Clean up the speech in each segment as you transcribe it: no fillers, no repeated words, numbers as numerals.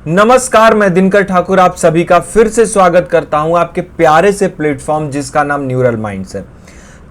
नमस्कार, मैं दिनकर ठाकुर आप सभी का फिर से स्वागत करता हूं आपके प्यारे से प्लेटफॉर्म जिसका नाम न्यूरल माइंड्स है।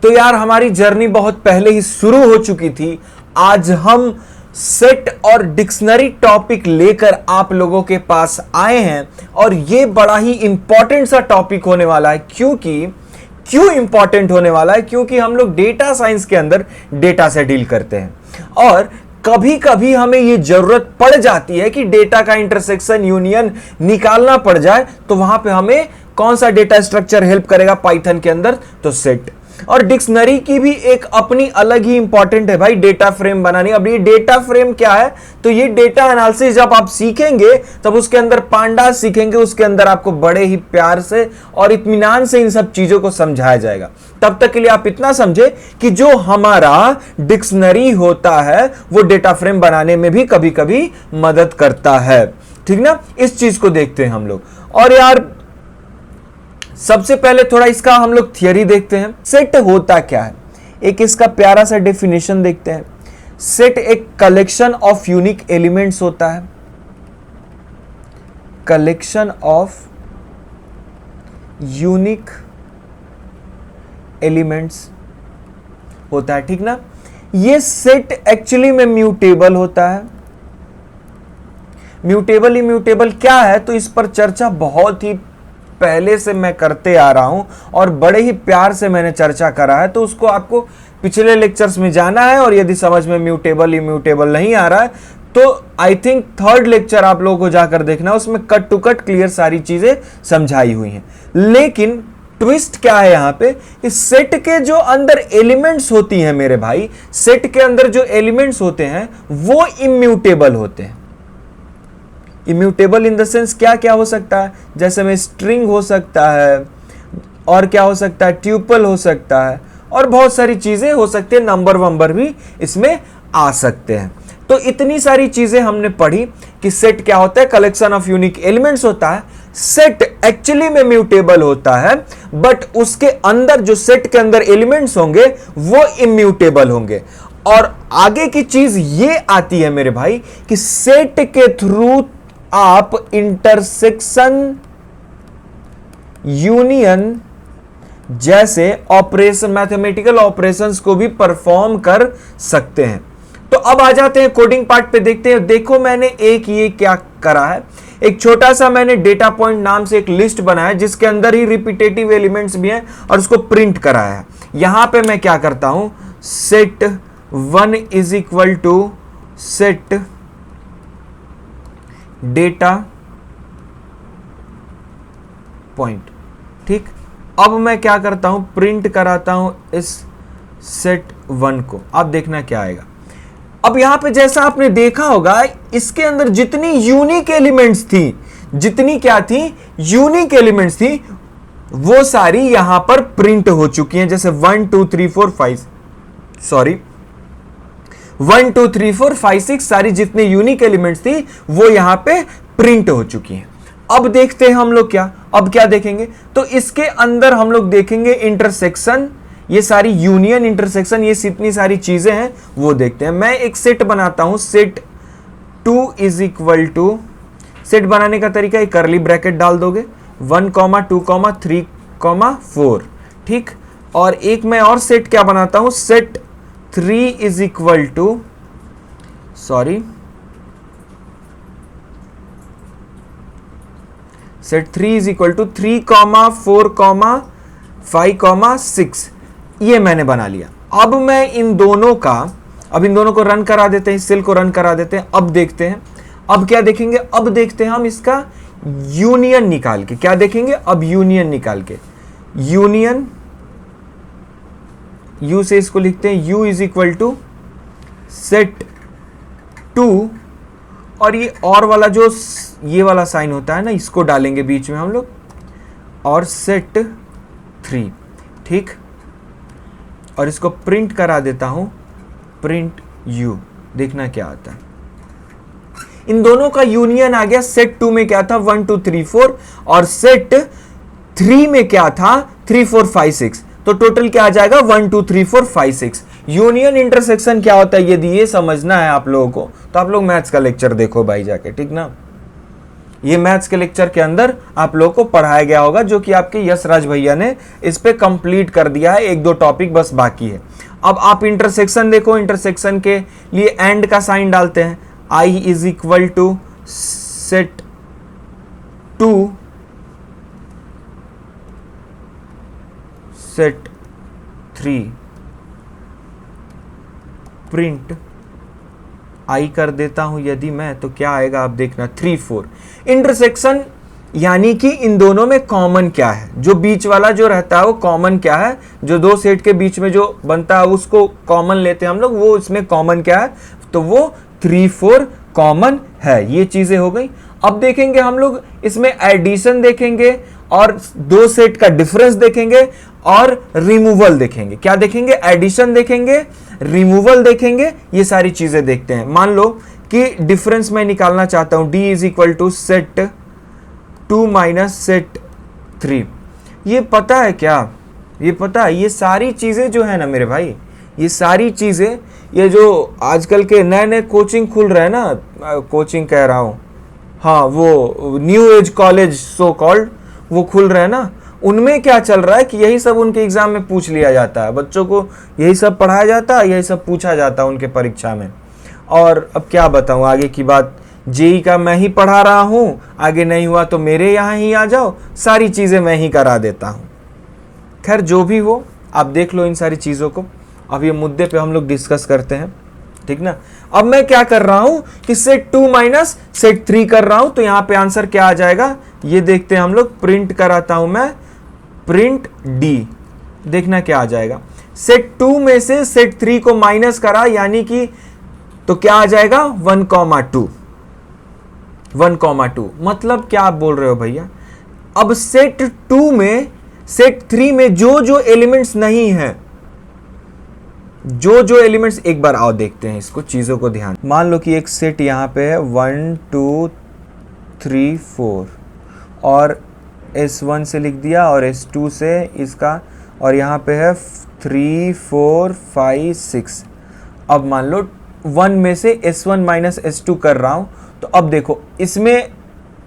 तो यार हमारी जर्नी बहुत पहले ही शुरू हो चुकी थी। आज हम सेट और डिक्शनरी टॉपिक लेकर आप लोगों के पास आए हैं और ये बड़ा ही इंपॉर्टेंट सा टॉपिक होने वाला है। क्यों इंपॉर्टेंट होने वाला है? क्योंकि हम लोग डेटा साइंस के अंदर डेटा से डील करते हैं और कभी कभी हमें यह जरूरत पड़ जाती है कि डेटा का इंटरसेक्शन यूनियन निकालना पड़ जाए, तो वहां पे हमें कौन सा डेटा स्ट्रक्चर हेल्प करेगा पाइथन के अंदर? तो सेट। और डिक्शनरी की भी एक अपनी अलग ही इंपॉर्टेंट है भाई, डेटा फ्रेम बनानी। अब ये डेटा फ्रेम क्या है? तो ये डेटा एनालिसिस जब आप सीखेंगे तब उसके अंदर पांडा सीखेंगे, उसके अंदर आपको बड़े ही प्यार से और इत्मीनान से इन सब चीजों को समझाया जाएगा। तब तक के लिए आप इतना समझे कि जो हमारा डिक्शनरी होता है वो डेटा फ्रेम बनाने में भी कभी कभी मदद करता है, ठीक ना? इस चीज को देखते हैं हम लोग। और यार सबसे पहले थोड़ा इसका हम लोग थियरी देखते हैं। सेट होता क्या है, एक इसका प्यारा सा डेफिनेशन देखते हैं। सेट एक कलेक्शन ऑफ यूनिक एलिमेंट्स होता है, कलेक्शन ऑफ यूनिक एलिमेंट्स होता है, ठीक ना? ये सेट एक्चुअली में म्यूटेबल होता है। म्यूटेबल इम्यूटेबल क्या है, तो इस पर चर्चा बहुत ही पहले से मैं करते आ रहा हूं और बड़े ही प्यार से मैंने चर्चा करा है, तो उसको आपको पिछले लेक्चर्स में जाना है। और यदि समझ में म्यूटेबल इम्यूटेबल नहीं आ रहा है तो आई थिंक थर्ड लेक्चर आप लोगों को जाकर देखना, उसमें कट टू कट क्लियर सारी चीजें समझाई हुई हैं। लेकिन ट्विस्ट क्या है यहां पे, इस सेट के जो अंदर एलिमेंट्स होती हैं मेरे भाई, सेट के अंदर जो एलिमेंट्स होते हैं वो इम्यूटेबल होते हैं। इम्यूटेबल इन द सेंस क्या क्या हो सकता है, जैसे में स्ट्रिंग हो सकता है, और क्या हो सकता है, ट्यूपल हो सकता है, और बहुत सारी चीजें हो सकती है, नंबर वंबर भी इसमें आ सकते हैं। तो इतनी सारी चीजें हमने पढ़ी कि सेट क्या होता है, कलेक्शन ऑफ यूनिक एलिमेंट्स होता है। सेट एक्चुअली में म्यूटेबल होता है, बट उसके अंदर जो सेट के अंदर एलिमेंट्स होंगे वो इम्यूटेबल होंगे। और आगे की चीज ये आती है मेरे भाई कि सेट के थ्रू आप इंटरसेक्शन यूनियन जैसे ऑपरेशन, मैथमेटिकल ऑपरेशंस को भी परफॉर्म कर सकते हैं। तो अब आ जाते हैं कोडिंग पार्ट पे, देखते हैं। देखो मैंने एक ये क्या करा है, एक छोटा सा मैंने डेटा पॉइंट नाम से एक लिस्ट बनाया जिसके अंदर ही रिपीटेटिव एलिमेंट्स भी हैं और उसको प्रिंट कराया है। यहां पे मैं क्या करता हूं, set 1 is equal to set data point, ठीक। अब मैं क्या करता हूं, प्रिंट कराता हूं इस सेट 1 को। अब देखना क्या आएगा। अब यहां पे जैसा आपने देखा होगा, इसके अंदर जितनी यूनिक एलिमेंट्स थी, जितनी क्या थी, यूनिक एलिमेंट्स थी, वो सारी यहां पर प्रिंट हो चुकी हैं। जैसे 1 2 3 4 5 1 2 3 4 5 6 सारी जितने यूनिक एलिमेंट्स थी वो यहां पे प्रिंट हो चुकी हैं। अब देखते हैं हम लोग अब क्या देखेंगे, तो इसके अंदर हम लोग देखेंगे इंटरसेक्शन, ये सारी यूनियन, इंटरसेक्शन, ये इतनी सारी चीजें हैं वो देखते हैं। मैं एक सेट बनाता हूं, set 2 is equal to, set बनाने का तरीका, एक करली ब्रैकेट डाल दोगे, 1 2 3 4, ठीक। और एक मैं और सेट क्या बनाता हूं, set 3 is equal to, set 3 is equal to 3 4 5 6, ये मैंने बना लिया। अब मैं इन दोनों को रन करा देते हैं, इस सेल को रन करा देते हैं। अब देखते हैं, अब क्या देखेंगे, अब देखते हैं हम इसका यूनियन निकाल के। क्या देखेंगे अब, यूनियन निकाल के। यूनियन, यू से इसको लिखते हैं, U is equal to set 2, और ये और वाला जो ये वाला साइन होता है ना, इसको डालेंगे बीच में हम लोग, और सेट 3, ठीक। और इसको प्रिंट करा देता हूं, प्रिंट यू, देखना क्या आता है। इन दोनों का यूनियन आ गया। सेट 2 में क्या था, 1 2 3 4, और सेट 3 में क्या था, 3 4 5 6। तो टोटल क्या आ जाएगा, 1 2 3 4 5 6। यूनियन इंटरसेक्शन क्या होता है, यदि ये समझना है आप लोगों को तो आप लोग मैथ्स का लेक्चर देखो भाई जाके, ठीक ना। ये मैथ्स के लेक्चर के अंदर आप लोगों को पढ़ाया गया होगा, जो कि आपके यश राज भैया ने इस पे कंप्लीट कर दिया है। एक दो टॉपिक बस बाकी है। अब आप इंटरसेक्शन देखो, इंटरसेक्शन के लिए एंड का साइन डालते हैं। I is equal to set 2 set 3 print I कर देता हूं यदि मैं, तो क्या आएगा आप देखना 3 4। इंटरसेक्शन यानी कि इन दोनों में कॉमन क्या है, जो बीच वाला जो रहता है वो कॉमन क्या है, जो दो सेट के बीच में जो बनता है उसको कॉमन लेते हैं हम लोग, वो इसमें कॉमन क्या है, तो वो 3 4 कॉमन है। ये चीजें हो गई। अब देखेंगे हम लोग इसमें एडिशन देखेंगे और दो सेट का डिफरेंस देखेंगे और रिमूवल देखेंगे। क्या देखेंगे? एडिशन देखेंगे, रिमूवल देखेंगे, ये सारी चीजें देखते हैं। मान लो कि डिफरेंस मैं निकालना चाहता हूं, d is equal to set 2 minus set 3। ये पता है क्या? ये पता है, ये सारी चीजें जो है ना मेरे भाई, ये सारी चीजें, ये जो आजकल के नए नए कोचिंग खुल रहे हैं ना, कोचिंग कह रहा हूं, हाँ वो new age college so called, वो खुल रहे हैं ना, उनमें क्या चल रहा है कि यही सब उनके एग्जाम में पूछ लिया जाता है। बच्चों को यही सब पढ़ाया जाता है, यही सब पूछा जाता है उनके परीक्षा में। और अब क्या बताऊं आगे की बात, जेई का मैं ही पढ़ा रहा हूं, आगे नहीं हुआ तो मेरे यहाँ ही आ जाओ, सारी चीजें मैं ही करा देता हूं। खैर जो भी हो, आप देख लो इन सारी चीजों को। अब ये मुद्दे पे हम लोग डिस्कस करते हैं, ठीक ना। अब मैं क्या कर रहा हूं कि सेट 2 माइनस सेट 3 कर रहा हूं, तो यहां पे आंसर क्या आ जाएगा ये देखते हैं हम लोग। प्रिंट कराता हूं मैं, प्रिंट डी, देखना क्या आ जाएगा। सेट 2 में से सेट 3 को माइनस करा, यानी कि तो क्या आ जाएगा 1,2। 1,2 मतलब क्या आप बोल रहे हो भैया? अब सेट 2 में सेट 3 में जो जो एलिमेंट्स नहीं है, जो जो एलिमेंट्स, एक बार आओ देखते हैं इसको, चीजों को ध्यान। मान लो कि एक सेट यहां पे है 1 2 3 4 और S1 से लिख दिया और S2 से इसका, और यहाँ पे है 3 4 5 6। अब मान लो 1 में से S1 माइनस S2 कर रहा हूँ, तो अब देखो इसमें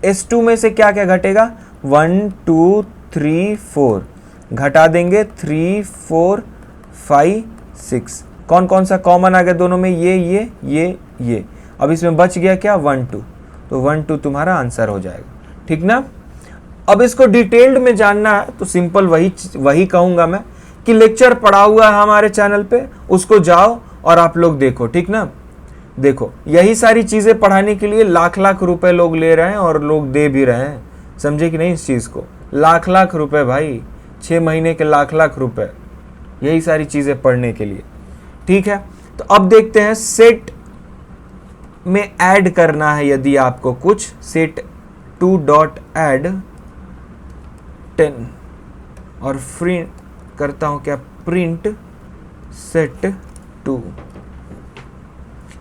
S2 में से क्या क्या घटेगा, 1 2 3 4 घटा देंगे 3 4 5 6। कौन कौन सा कॉमन आ गया दोनों में? ये। अब इसमें बच गया क्या 1 2, तो 1 2 तुम्हारा आंसर हो जाएगा, ठीक ना। अब इसको डिटेल्ड में जानना है तो सिंपल वही कहूंगा मैं कि लेक्चर पढ़ा हुआ है हमारे चैनल पे, उसको जाओ और आप लोग देखो, ठीक ना। देखो यही सारी चीजें पढ़ाने के लिए लाख लाख रुपए लोग ले रहे हैं और लोग दे भी रहे हैं, समझे कि नहीं इस चीज को? लाख लाख रुपए भाई, 6 महीने के लाख लाख रुपए, यही सारी चीजें पढ़ने के लिए, ठीक है। तो अब देखते हैं सेट में ऐड करना है यदि आपको कुछ, सेट 2 डॉट ऐड 10 और प्रिंट करता हूं क्या, प्रिंट सेट 2।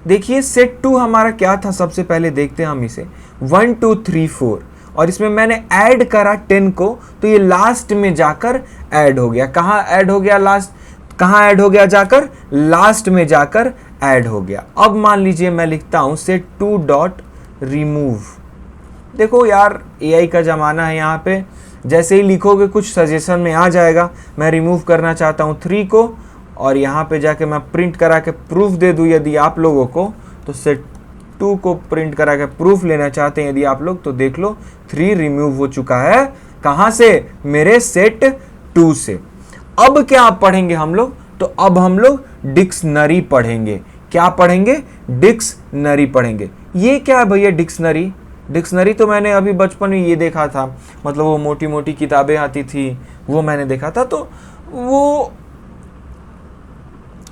देखिए सेट 2 हमारा क्या था, सबसे पहले देखते हैं हम इसे, 1 2 3 4 और इसमें मैंने ऐड करा 10 को, तो ये लास्ट में जाकर ऐड हो गया। कहाँ ऐड हो गया? लास्ट, कहाँ ऐड हो गया? जाकर लास्ट में जाकर ऐड हो गया। अब मान लीजिए मैं लिखता हूं सेट 2 डॉट रिमूव। देखो यार एआई का जमाना है, यहाँ पे जैसे ही लिखोगे कुछ सजेशन में आ जाएगा। मैं रिमूव करना चाहता हूँ 3 को, और यहाँ पे जाके मैं प्रिंट करा के प्रूफ दे दूँ यदि आप लोगों को, तो सेट 2 को प्रिंट करा के प्रूफ लेना चाहते हैं यदि आप लोग, तो देख लो 3 रिमूव हो चुका है। कहाँ से? मेरे सेट 2 से। अब क्या पढ़ेंगे हम लोग? तो अब हम लोग डिक्शनरी पढ़ेंगे। क्या पढ़ेंगे? डिक्शनरी पढ़ेंगे। ये क्या है भैया डिक्शनरी? डिक्शनरी तो मैंने अभी बचपन में ये देखा था, मतलब वो मोटी मोटी किताबें आती थी, वो मैंने देखा था, तो वो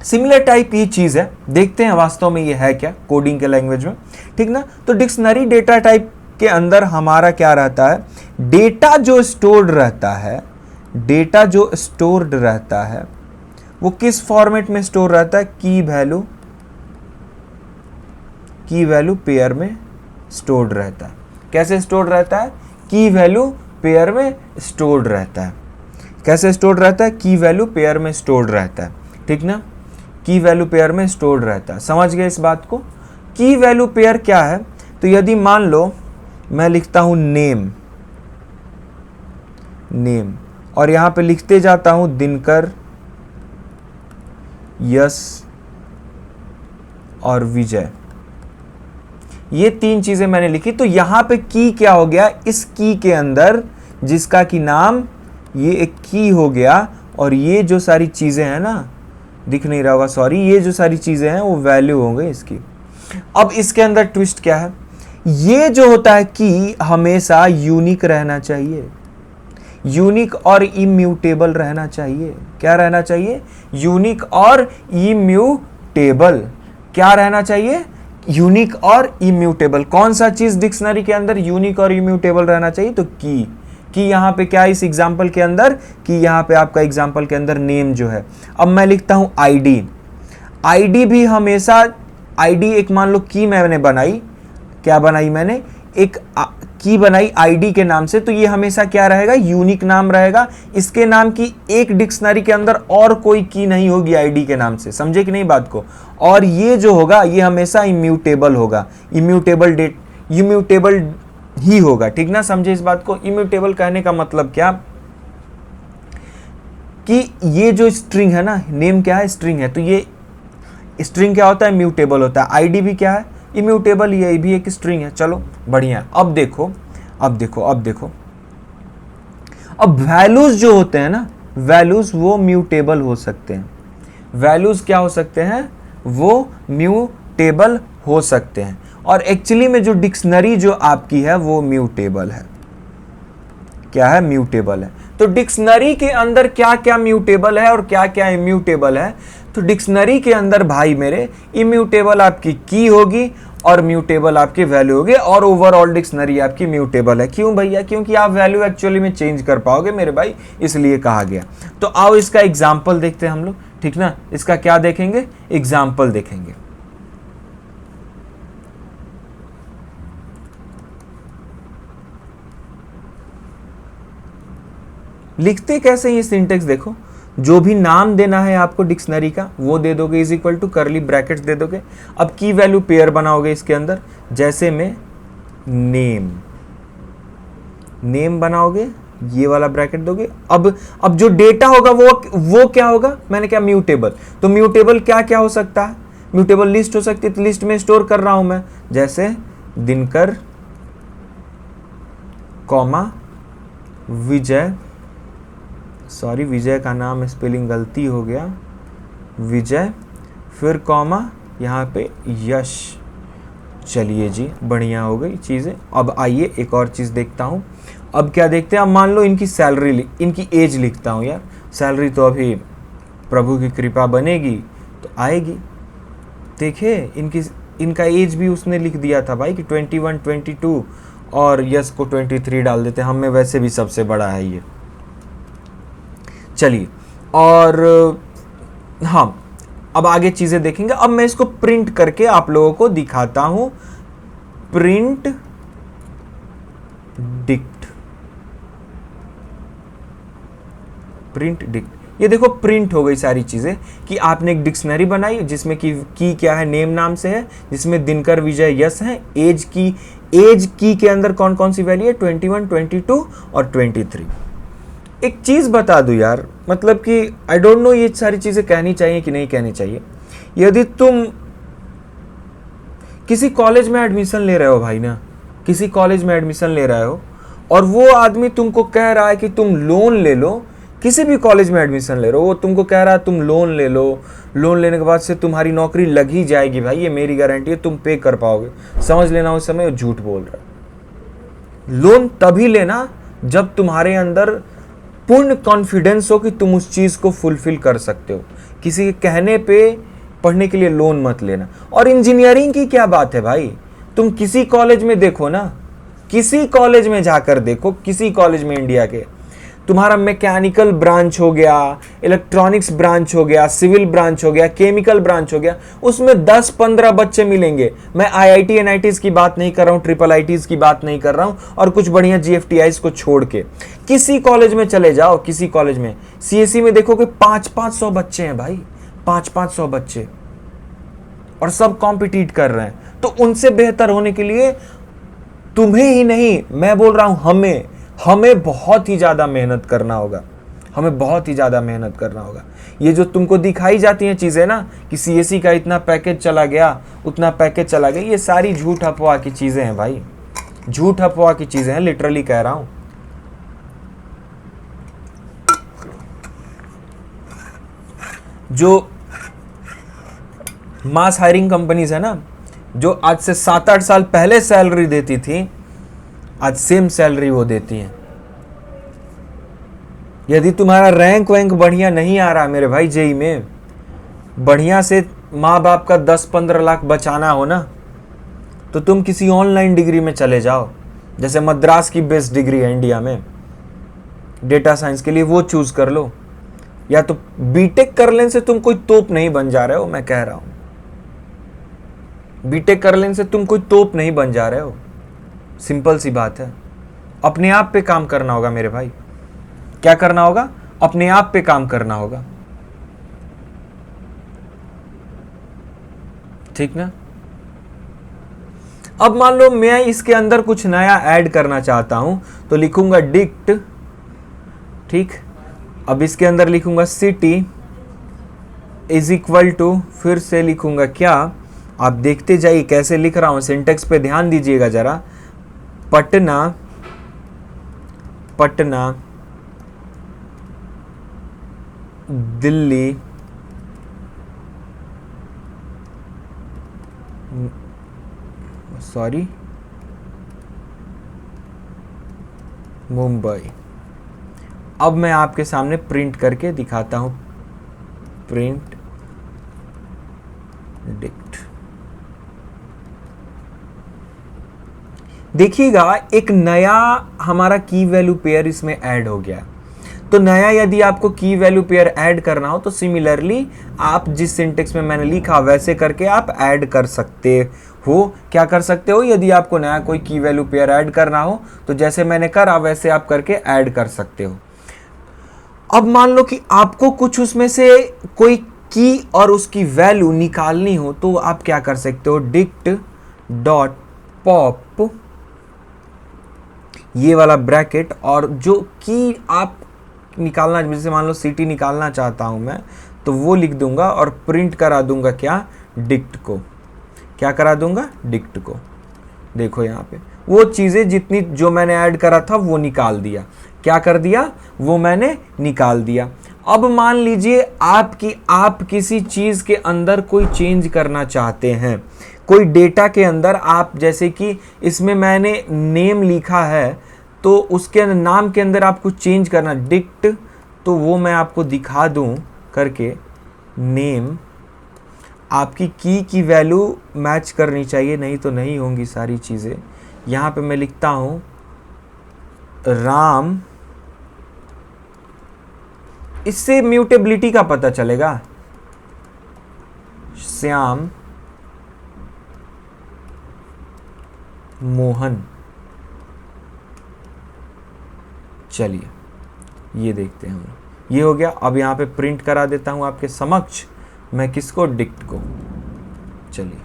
सिमिलर टाइप की चीज है। देखते हैं वास्तव में ये है क्या कोडिंग के लैंग्वेज में, ठीक ना। तो डिक्शनरी डेटा टाइप के अंदर हमारा क्या रहता है, डेटा जो स्टोर्ड रहता है, डेटा जो स्टोर्ड रहता है वो किस फॉर्मेट में स्टोर रहता है, की वैल्यू पेयर में स्टोर्ड रहता है। कैसे स्टोर्ड रहता है? की वैल्यू पेयर में स्टोर्ड रहता है। कैसे स्टोर्ड रहता है? की वैल्यू पेयर में स्टोर्ड रहता है, ठीक ना। की वैल्यू पेयर में स्टोर्ड रहता है, समझ गए इस बात को। की वैल्यू पेयर क्या है? तो यदि मान लो मैं लिखता हूं नेम, नेम, और यहां पे लिखते जाता हूं दिनकर, यश और विजय। ये 3 चीजें मैंने लिखी। तो यहां पे की क्या हो गया, इस की के अंदर जिसका कि नाम, ये एक की हो गया, और ये जो सारी चीजें हैं ना, दिख नहीं रहा होगा सॉरी, ये जो सारी चीजें हैं वो वैल्यू होंगे इसकी। अब इसके अंदर ट्विस्ट क्या है, ये जो होता है की हमेशा यूनिक रहना चाहिए, यूनिक और इम्यूटेबल रहना चाहिए। क्या रहना चाहिए, यूनिक और इम्यूटेबल। क्या रहना चाहिए, यूनिक और इम्यूटेबल। कौन सा चीज डिक्शनरी के अंदर यूनिक और इम्यूटेबल रहना चाहिए, तो की यहां पे क्या, इस एग्जांपल के अंदर, कि यहां पे आपका एग्जांपल के अंदर नेम जो है। अब मैं लिखता हूं आईडी, आईडी भी हमेशा, आईडी एक मान लो की मैंने बनाई, क्या बनाई मैंने, एक की बनाई आईडी के नाम से, तो ये हमेशा क्या रहेगा, यूनिक नाम रहेगा। इसके नाम की एक डिक्शनरी के अंदर और कोई की नहीं होगी आईडी के नाम से, समझे कि नहीं बात को। और ये जो होगा ये हमेशा इम्यूटेबल होगा, इम्यूटेबल ही होगा, ठीक ना, समझे इस बात को। इम्यूटेबल कहने का मतलब क्या, कि ये जो स्ट्रिंग है ना, नेम क्या है, स्ट्रिंग है, तो ये स्ट्रिंग क्या होता है, म्यूटेबल होता है। आईडी भी क्या है, इम्यूटेबल, ये भी एक स्ट्रिंग है। चलो बढ़िया। अब देखो, अब देखो, अब देखो, अब वैल्यूज जो होते हैं ना, वैल्यूज वो म्यूटेबल हो सकते हैं। वैल्यूज क्या हो सकते हैं, वो म्यूटेबल हो सकते हैं। और एक्चुअली में जो डिक्शनरी जो आपकी है वो म्यूटेबल है। क्या है, म्यूटेबल है। तो डिक्शनरी के अंदर क्या क्या म्यूटेबल है और क्या क्या इम्यूटेबल है, तो डिक्शनरी के अंदर भाई मेरे इम्यूटेबल आपकी की होगी और म्यूटेबल आपकी वैल्यू होगी, और ओवरऑल डिक्शनरी आपकी म्यूटेबल है। क्यों भैया, क्योंकि आप वैल्यू एक्चुअली में चेंज कर पाओगे मेरे भाई, इसलिए कहा गया। तो आओ इसका एग्जाम्पल देखते हैं हम लोग, ठीक ना। इसका क्या देखेंगे, एग्जाम्पल देखेंगे। लिखते कैसे, ये सिंटेक्स देखो, जो भी नाम देना है आपको डिक्शनरी का वो दे दोगे, is equal to curly brackets दे दोगे। अब की वैल्यू पेयर बनाओगे इसके अंदर, जैसे में नेम, नेम बनाओगे, ये वाला ब्रैकेट दोगे। अब जो डेटा होगा वो क्या होगा, मैंने क्या, म्यूटेबल। तो म्यूटेबल क्या क्या हो सकता है, म्यूटेबल लिस्ट हो सकती है, तो लिस्ट में स्टोर कर रहा हूं मैं, जैसे दिनकर कॉमा विजय, सॉरी विजय का नाम स्पेलिंग गलती हो गया, विजय, फिर कॉमा यहाँ पे यश। चलिए जी, बढ़िया हो गई चीज़ें। अब आइए एक और चीज़ देखता हूँ। अब क्या देखते हैं, अब मान लो इनकी सैलरी, इनकी एज लिखता हूँ यार। सैलरी तो अभी प्रभु की कृपा बनेगी तो आएगी। देखिए इनका एज भी उसने लिख दिया था भाई कि 21, 22, और यश को 23 डाल देते, हम में वैसे भी सबसे बड़ा है ये। चलिए, और हाँ, अब आगे चीजें देखेंगे। अब मैं इसको प्रिंट करके आप लोगों को दिखाता हूं। प्रिंट डिक्ट, प्रिंट डिक्ट, ये देखो प्रिंट हो गई सारी चीजें, कि आपने एक डिक्शनरी बनाई जिसमें की क्या है, नेम नाम से है, जिसमें दिनकर विजय यश है। एज की के अंदर कौन कौन सी वैल्यू है, 21, 22 और 23। एक चीज बता दूं यार, मतलब कि आई डोंट नो ये सारी चीजें कहनी चाहिए कि नहीं कहनी चाहिए। यदि तुम किसी कॉलेज में एडमिशन ले रहे हो भाई ना, किसी कॉलेज में एडमिशन ले रहे हो, और वो आदमी तुमको कह रहा है कि तुम लोन ले लो, किसी भी कॉलेज में एडमिशन ले रहे हो, वो तुमको कह रहा है तुम लोन ले लो, लोन लेने के बाद से तुम्हारी नौकरी लग ही जाएगी भाई, ये मेरी गारंटी है, तुम पे कर पाओगे, समझ लेना उस समय वो झूठ बोल रहा है। लोन तभी लेना जब तुम्हारे अंदर पूर्ण कॉन्फिडेंस हो कि तुम उस चीज को फुलफिल कर सकते हो। किसी के कहने पे पढ़ने के लिए लोन मत लेना। और इंजीनियरिंग की क्या बात है भाई, तुम किसी कॉलेज में देखो ना, किसी कॉलेज में जाकर देखो, किसी कॉलेज में इंडिया के, तुम्हारा मैकेनिकल ब्रांच हो गया, इलेक्ट्रॉनिक्स ब्रांच हो गया, सिविल ब्रांच हो गया, केमिकल ब्रांच हो गया, उसमें 10-15 बच्चे मिलेंगे। मैं IIT NITs की बात नहीं कर रहा हूँ, ट्रिपल ITs की बात नहीं कर रहा हूँ, और कुछ बढ़िया GFTIs को छोड़ के किसी कॉलेज में चले जाओ, किसी कॉलेज में CSE में देखोगे 500-500 बच्चे हैं भाई, 500-500 बच्चे, और सब कॉम्पिटिट कर रहे हैं। तो उनसे बेहतर होने के लिए तुम्हें ही नहीं, मैं बोल रहा हूं हमें बहुत ही ज्यादा मेहनत करना होगा, हमें बहुत ही ज्यादा मेहनत करना होगा। ये जो तुमको दिखाई जाती हैं चीजें ना कि सीएससी का इतना पैकेज चला गया, उतना पैकेज चला गया, ये सारी झूठ अफवाह की चीजें हैं भाई, झूठ अफवाह की चीजें हैं, लिटरली कह रहा हूं। जो मास हायरिंग कंपनीज है ना, जो आज से 7-8 साल पहले सैलरी देती थी, आज सेम सैलरी वो देती हैं। यदि तुम्हारा रैंक वैंक बढ़िया नहीं आ रहा मेरे भाई, जेई में बढ़िया से माँ बाप का 10-15 लाख बचाना हो ना, तो तुम किसी ऑनलाइन डिग्री में चले जाओ, जैसे मद्रास की बेस्ट डिग्री है इंडिया में डेटा साइंस के लिए, वो चूज कर लो। या तो बीटेक कर लेने से तुम कोई तोप नहीं बन जा रहे हो, मैं कह रहा हूं, बीटेक कर लेने से तुम कोई तोप नहीं बन जा रहे हो, सिंपल सी बात है। अपने आप पे काम करना होगा मेरे भाई। क्या करना होगा? अपने आप पे काम करना होगा, ठीक ना। अब मान लो मैं इसके अंदर कुछ नया ऐड करना चाहता हूं, तो लिखूंगा डिक्ट, ठीक। अब इसके अंदर लिखूंगा सिटी इज इक्वल टू, फिर से लिखूंगा क्या, आप देखते जाइए कैसे लिख रहा हूं, सिंटेक्स पे ध्यान दीजिएगा जरा। पटना, पटना, दिल्ली, सॉरी, मुंबई। अब मैं आपके सामने प्रिंट करके दिखाता हूं, प्रिंट डिक्ट। देखिएगा एक नया हमारा की वैल्यू पेयर इसमें ऐड हो गया। तो नया यदि आपको की वैल्यू पेयर ऐड करना हो तो सिमिलरली आप जिस सिंटेक्स में मैंने लिखा वैसे करके आप ऐड कर सकते हो। क्या कर सकते हो? यदि आपको नया कोई की वैल्यू पेयर ऐड करना हो तो जैसे मैंने करा वैसे आप करके ऐड कर सकते हो। अब मान लो कि आपको कुछ उसमें से कोई की और उसकी वैल्यू निकालनी हो तो आप क्या कर सकते हो, डिक्ट डॉट पॉप, ये वाला ब्रैकेट, और जो की आप निकालना, जैसे मान लो सिटी निकालना चाहता हूं मैं, तो वो लिख दूंगा और प्रिंट करा दूंगा क्या, डिक्ट को। क्या करा दूंगा? डिक्ट को। देखो यहाँ पे वो चीजें जितनी जो मैंने ऐड करा था वो निकाल दिया। क्या कर दिया? वो मैंने निकाल दिया। अब मान लीजिए आप किसी चीज के अंदर कोई चेंज करना चाहते हैं, कोई डेटा के अंदर आप, जैसे कि इसमें मैंने नेम लिखा है तो उसके नाम के अंदर आपको चेंज करना, डिक्ट, तो वो मैं आपको दिखा दूं करके। नेम आपकी की वैल्यू मैच करनी चाहिए, नहीं तो नहीं होंगी सारी चीज़ें। यहाँ पे मैं लिखता हूँ राम, इससे म्यूटेबिलिटी का पता चलेगा। श्याम, मोहन। चलिए ये देखते हैं हम लोग, ये हो गया। अब यहाँ पे प्रिंट करा देता हूँ आपके समक्ष मैं, किसको? डिक्ट को। चलिए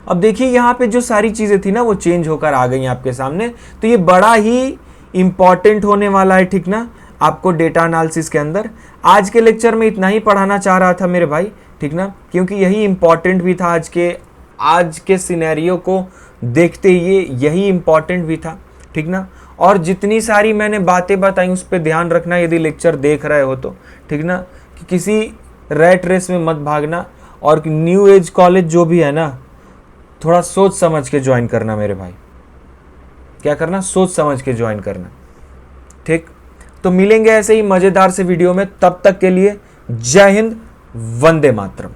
अब देखिए यहाँ पे जो सारी चीज़ें थी ना वो चेंज होकर आ गई आपके सामने। तो ये बड़ा ही इंपॉर्टेंट होने वाला है, ठीक ना, आपको डेटा एनालिसिस के अंदर। आज के लेक्चर में इतना ही पढ़ाना चाह रहा था मेरे भाई, ठीक ना, क्योंकि यही इंपॉर्टेंट भी था आज के सिनेरियो को देखते हुए, यही इंपॉर्टेंट भी था, ठीक ना। और जितनी सारी मैंने बातें बताई उस पर ध्यान रखना यदि लेक्चर देख रहे हो तो, ठीक ना, कि किसी रैट रेस में मत भागना। और न्यू एज कॉलेज जो भी है ना, थोड़ा सोच समझ के ज्वाइन करना मेरे भाई। क्या करना? सोच समझ के ज्वाइन करना, ठीक। तो मिलेंगे ऐसे ही मजेदार से वीडियो में, तब तक के लिए जय हिंद, वंदे मातरम।